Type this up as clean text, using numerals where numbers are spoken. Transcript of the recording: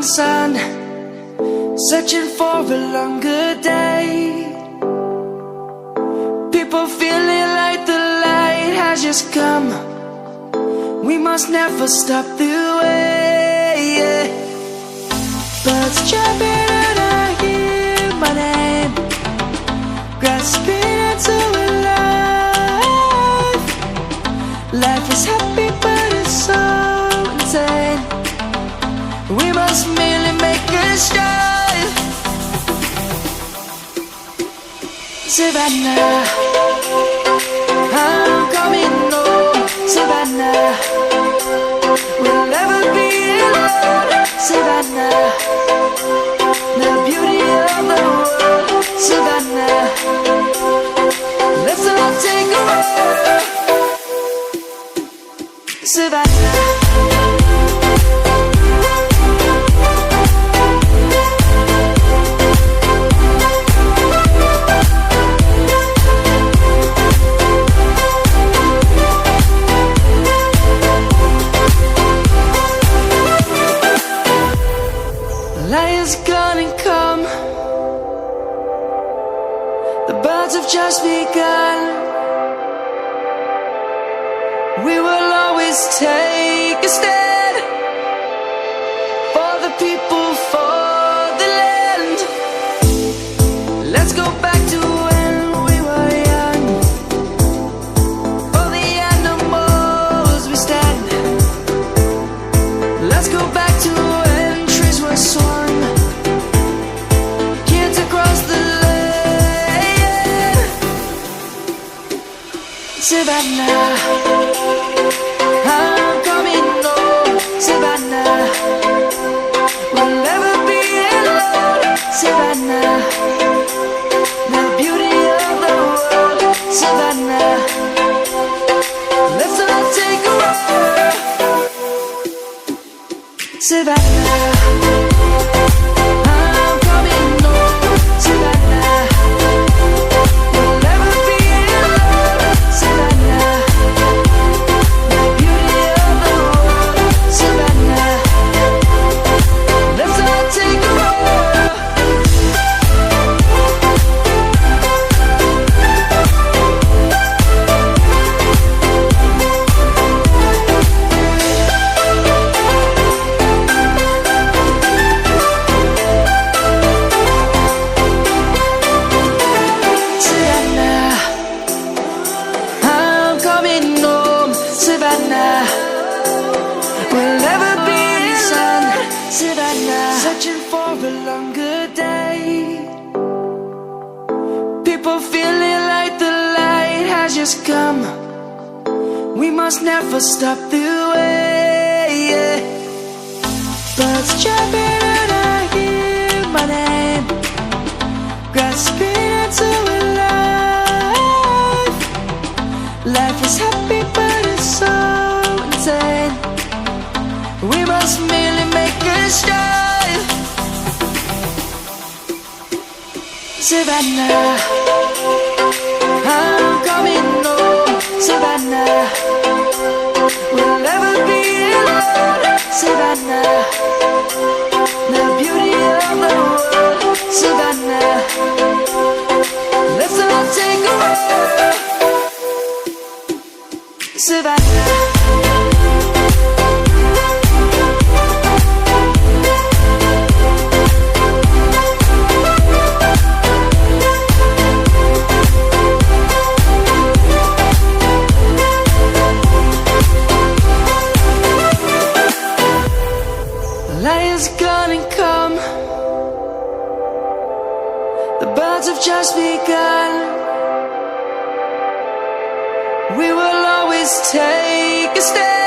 morning sun, searching for a longer day. People feeling like the light has just come. We must never stop the way. Birds jumping and I hear my name, grasping into a life. Life is happy but it's so insane. We must merely make a start. Savannah, I'm coming home. Savannah, we'll never be alone. Savannah, the beauty of the world. Savannah, let's all take a walk. Savannah. Lion's gonna come. The birds have just begun. We will always take a stand for the people, for the land. Let's go back to when we were young. For the animals we stand. Let's go back to when trees were swung. Savannah, I'm coming home. Savannah, we'll never be alone. Savannah, the beauty of the world. Savannah, let's all take a walk. Savannah, I'm coming home. Savannah, we'll never be alone. Savannah, the beauty of the world. Savannah, let's all take a walk. Savannah, I'm coming home. Savannah, we'll never be the sun. Savannah, searching for a longer day. People feeling like the light has just come. We must never stop the way. Birds jumping and I hear my name, grasping into a life. Life is happy but it's so insane. We must merely make a start. Savannah, I'm coming home. Savannah, we'll never be alone. Savannah, the beauty of the world. Savannah, let's all take a walk. Savannah. Lion's gonna come. The birds have just begun. We will always take a stand